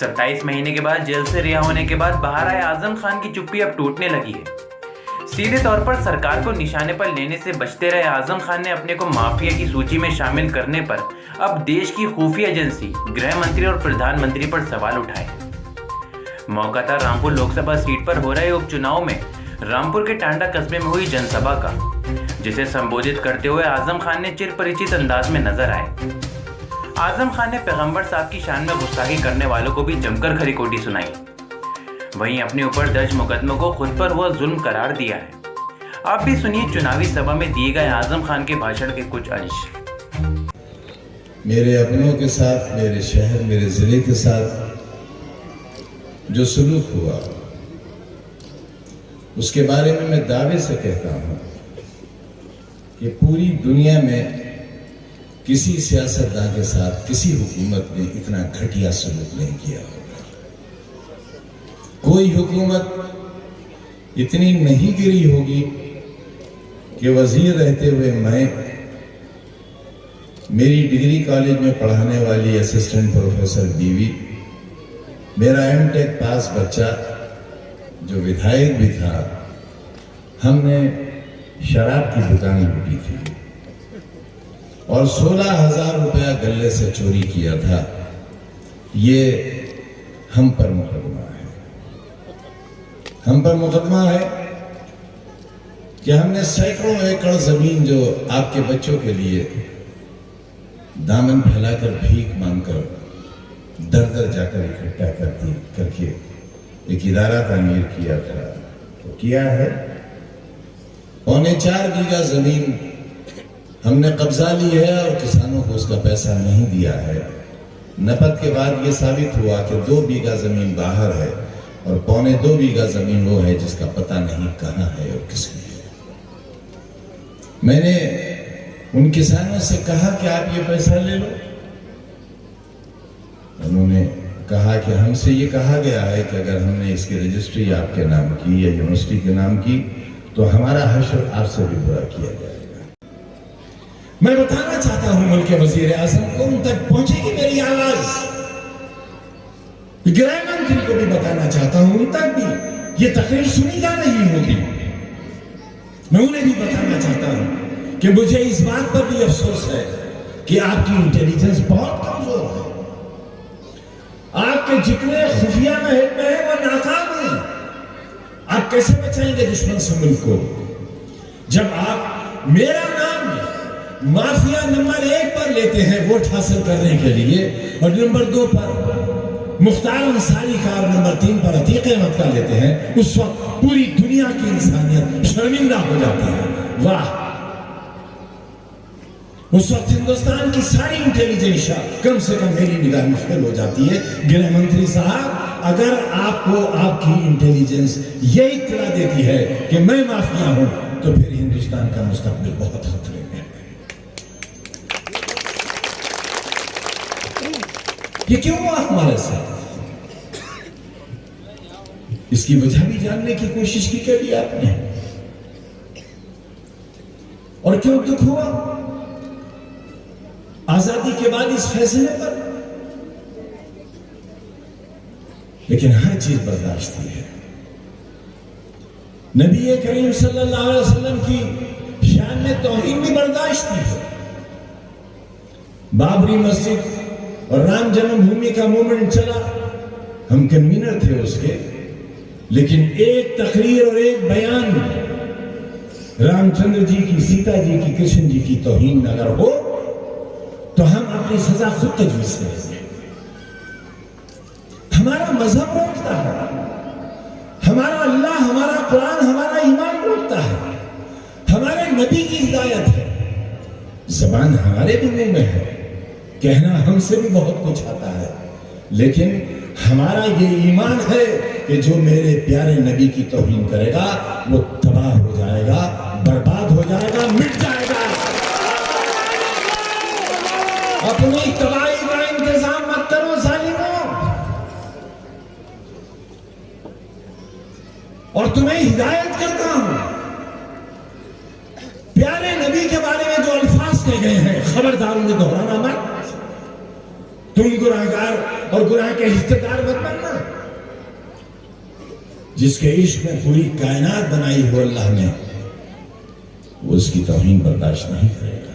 27 مہینے کے بعد جیل سے رہا ہونے کے بعد باہر آئے اعظم خان کی چپی اب ٹوٹنے لگی ہے۔ سیدھے طور پر سرکار کو نشانے پر لینے سے بچتے رہے اعظم خان نے اپنے کو مافیا کی سوچی میں شامل کرنے پر اب دیش کی خفیہ ایجنسی گرہ منتری اور پردھان منتری پر سوال اٹھائے۔ موقع تھا رامپور لوک سبھا سیٹ پر ہو رہے اپ چناؤ میں رامپور کے ٹانڈا قصبے میں ہوئی جن سبھا کا، جسے سمبودھت کرتے ہوئے اعظم خان نے چر پریچت انداز میں نظر آئے۔ اعظم خان نے پیغمبر صاحب کی شان میں گستاخی کرنے والوں کو بھی جم کر کھری کوٹی سنائی، وہیں اپنے اوپر درج مقدموں کو خود پر ہوا ظلم قرار دیا ہے۔ آپ بھی سنیے چناوی سبھا میں دیے گئے اعظم خان کے بھاشن کے کچھ انش۔ میرے اپنوں کے ساتھ، میرے شہر، میرے ضلع کے ساتھ جو سلوک ہوا، اس کے بارے میں دعوے سے کہتا ہوں کہ پوری دنیا میں کسی سیاستدان کے ساتھ کسی حکومت نے اتنا گھٹیا سلوک نہیں کیا ہوگا۔ کوئی حکومت اتنی نہیں گری ہوگی کہ وزیر رہتے ہوئے میں میری ڈگری کالج میں پڑھانے والی اسسٹنٹ پروفیسر بیوی، میرا ایم ٹیک پاس بچہ جو ودھائک بھی تھا، ہم نے شراب کی دکان لوٹی تھی اور 16,000 روپیہ گلے سے چوری کیا تھا۔ یہ ہم پر مقدمہ ہے، ہم پر مقدمہ ہے کہ ہم نے سینکڑوں ایکڑ زمین جو آپ کے بچوں کے لیے دامن پھیلا کر بھیک مانگ کر در در جا کر اکٹھا کر کے ایک ادارہ تعمیر کیا تھا، تو کیا ہے 4.25 بیگھہ زمین ہم نے قبضہ لی ہے اور کسانوں کو اس کا پیسہ نہیں دیا ہے۔ نپت کے بعد یہ ثابت ہوا کہ 2 بیگھہ زمین باہر ہے اور 2.25 بیگھہ زمین وہ ہے جس کا پتہ نہیں کہاں ہے اور کس کی ہے۔ میں نے ان کسانوں سے کہا کہ آپ یہ پیسہ لے لو، انہوں نے کہا کہ ہم سے یہ کہا گیا ہے کہ اگر ہم نے اس کی رجسٹری آپ کے نام کی یا یونیورسٹی کے نام کی تو ہمارا حشر آپ سے بھی برا کیا جائے گا۔ میں بتانا چاہتا ہوں ملک کے وزیر اعظم کو، ان تک پہنچے گی میری آواز، گرہ منتری کو بھی بتانا چاہتا ہوں، ان تک بھی یہ تقریر سنی جا رہی ہوگی۔ میں انہیں بھی بتانا چاہتا ہوں کہ مجھے اس بات پر بھی افسوس ہے کہ آپ کی انٹیلیجنس بہت کمزور ہے، آپ کے جتنے خفیہ محکمے ہیں وہ ناکام ہیں۔ آپ کیسے بچائیں گے دشمن سے ملک کو جب آپ میرا نام مافیا نمبر 1 پر لیتے ہیں ووٹ حاصل کرنے کے لیے، اور نمبر 2 پر مختار انصاری کا، اور نمبر 3 پر عتیق احمد کا لیتے ہیں؟ اس وقت پوری دنیا کی انسانیت شرمندہ ہو جاتی ہے۔ واہ، اس وقت ہندوستان کی ساری انٹیلیجنس کم سے کم میری نگاہ میں فیل ہو جاتی ہے۔ گرہ منتری صاحب، اگر آپ کو آپ کی انٹیلیجنس یہ اطلاع دیتی ہے کہ میں مافیا ہوں تو پھر ہندوستان کا مستقبل بہت خطرے میں ہے۔ یہ کیوں ہوا ہمارے ساتھ؟ اس کی وجہ بھی جاننے کی کوشش کی کبھی آپ نے؟ اور کیوں دکھ ہوا آزادی کے بعد اس فیصلے پر؟ لیکن ہر چیز برداشت ہے۔ نبی کریم صلی اللہ علیہ وسلم کی شان میں توہین بھی برداشت ہے۔ بابری مسجد اور رام جنم بھومی کا موومنٹ چلا، ہم کنوینر تھے اس کے، لیکن ایک تقریر اور ایک بیان رام چندر جی کی، سیتا جی کی، کرشن جی کی توہین اگر ہو تو ہم اپنی سزا خود تجویز کریں گے۔ ہمارا مذہب روکتا ہے، ہمارا اللہ، ہمارا قرآن، ہمارا ایمان روکتا ہے، ہمارے نبی کی ہدایت ہے۔ زبان ہمارے بھی منہ میں ہے، کہنا ہم سے بھی بہت کچھ آتا ہے، لیکن ہمارا یہ ایمان ہے کہ جو میرے پیارے نبی کی توہین کرے گا وہ تباہ ہو جائے گا، برباد ہو جائے گا، مٹ جائے گا۔ اپنی تباہی کا انتظام مت کرو ظالموں، اور تمہیں ہدایت کرتا ہوں، پیارے نبی کے بارے میں جو الفاظ کہے گئے ہیں خبردار انہیں دہرانا مت، تم گناہگار اور گناہ کے حصے دار مت جس کے عشق میں پوری کائنات بنائی ہو اللہ نے، وہ اس کی توہین برداشت نہیں کرے گا۔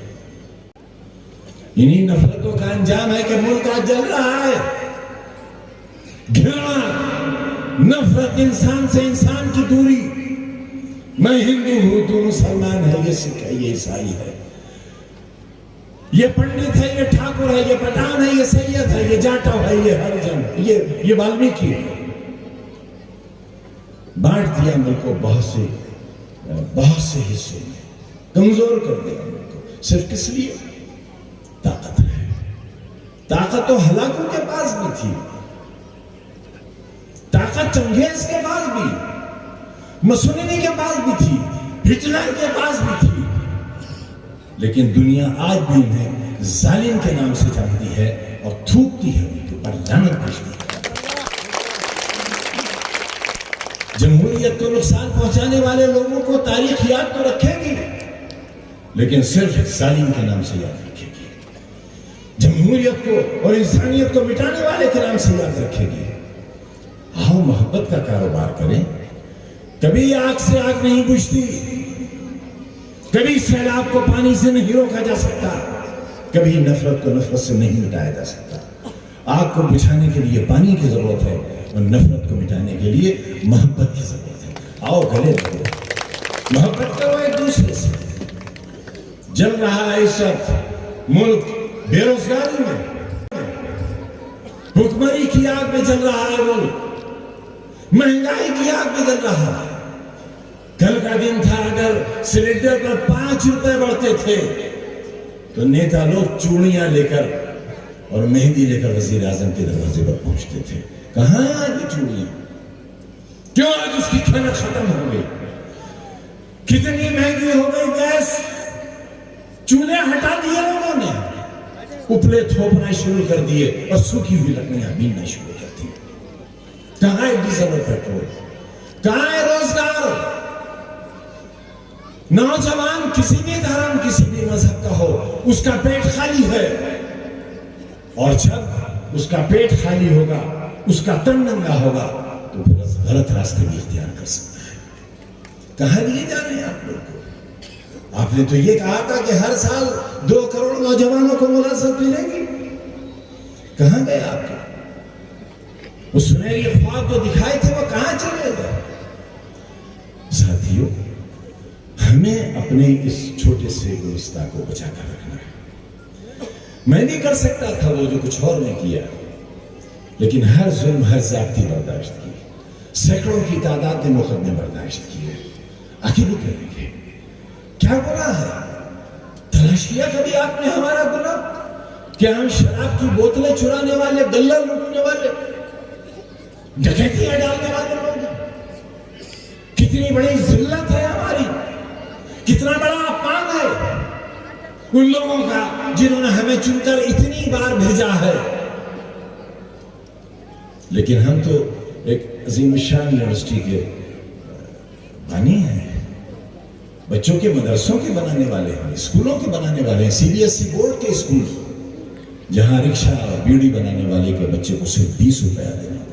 انہی نفرتوں کا انجام ہے کہ ملک آج جل رہا ہے۔ گھৃণا، نفرت، انسان سے انسان کی دوری، میں ہندو ہوں تو مسلمان ہے، یہ سکھ ہے، یہ عیسائی ہے، یہ پنڈت ہے، یہ ٹھاکر ہے، یہ پٹھان ہے، یہ سید ہے، یہ جاٹو ہے، یہ ہریجن، یہ والمیکی ہے۔ بانٹ دیا ملک کو بہت سے حصوں میں، کمزور کر دیا ملک کو، صرف کس لیے؟ طاقت ہے۔ طاقت تو ہلاکوں کے پاس بھی تھی، طاقت چنگیز کے پاس بھی، مسولینی کے پاس بھی تھی، ہٹلر کے پاس بھی تھی، لیکن دنیا آج بھی انہیں ظالم کے نام سے جانتی ہے اور تھوکتی ہے، ان کے اوپر لعنت بھیجتی ہے۔ جمہوریت کو نقصان پہنچانے والے لوگوں کو تاریخ یاد تو رکھے گی، لیکن صرف ظالم کے نام سے یاد رکھے گی۔ جمہوریت کو اور انسانیت کو مٹانے والے کے نام سے یاد رکھے گی۔ آؤ محبت کا کاروبار کریں۔ کبھی آگ سے آگ نہیں بجھتی، کبھی سیلاب کو پانی سے نہیں روکا جا سکتا، کبھی نفرت کو نفرت سے نہیں مٹایا جا سکتا۔ آگ کو بجھانے کے لیے پانی کی ضرورت ہے اور نفرت کو مٹانے کے لیے محبت کی ضرورت ہے۔ آؤ گلے لگو، محبت کرو ایک دوسرے سے۔ جل رہا ہے اس وقت ملک بے روزگاری میں، بھوکمری کی آگ میں جل رہا ہے ملک، مہنگائی کی آگ میں جل رہا ہے۔ کل کا دن تھا، اگر سلنڈر پر 5 روپے بڑھتے تھے تو نیتا لوگ چوڑیاں لے کر اور مہندی لے کر وزیر اعظم کے دروازے پر پہنچتے تھے۔ کہاں ہیں آج یہ چوڑیاں؟ کیوں آج اس کی کھنک ختم ہو گئی؟ کتنی مہنگی ہو گئی گیس، چولہے ہٹا دیے لوگوں نے، اپلے تھوپنا شروع کر دیے اور سوکھی ہوئی لکڑیاں بیننا شروع کر دی۔ کہاں ہے ڈیزل اور پیٹرول؟ کہاں ہے روزگار؟ نوجوان کسی بھی دھرم کسی بھی مذہب کا ہو، اس کا پیٹ خالی ہے، اور جب اس کا پیٹ خالی ہوگا، اس کا تن ننگا ہوگا تو پھر غلط راستے بھی اختیار کر سکتا ہے۔ کہاں لیے جا رہے ہیں آپ لوگ کو؟ آپ نے تو یہ کہا تھا کہ ہر سال 2 کروڑ نوجوانوں کو ملازمت ملے گی، کہاں گئے آپ کے؟ وہ سنہری خواب جو دکھائے تھے وہ کہاں چلے گئے؟ ساتھیوں، ہمیں اپنے اس چھوٹے سے گلستہ کو بچا کر رکھنا ہے۔ میں نہیں کر سکتا تھا وہ جو کچھ اور نے کیا، لیکن ہر ظلم، ہر زیادتی برداشت کی، سینکڑوں کی تعداد میں مقدمے برداشت کیے، آخر بھی کریں گے۔ کیا گناہ ہے؟ تلاش کیا کبھی آپ نے ہمارا گناہ؟ کیا ہم شراب کی بوتلیں چرانے والے، غلہ لوٹنے والے، ڈکیتیاں ڈالنے والے لوگ ہیں؟ کتنی بڑی ذلت ہے ہماری، کتنا بڑا اپمان ہے ان لوگوں کا جنہوں نے ہمیں چن کر اتنی بار بھیجا ہے، لیکن ہم تو ایک عظیم الشان یونیورسٹی کے بانی ہیں، بچوں کے مدرسوں کے بنانے والے ہیں، اسکولوں کے بنانے والے ہیں، CBSE بورڈ کے اسکول، جہاں رکشہ اور بیڑی بنانے والے کے بچے کو صرف 20 روپیہ دینا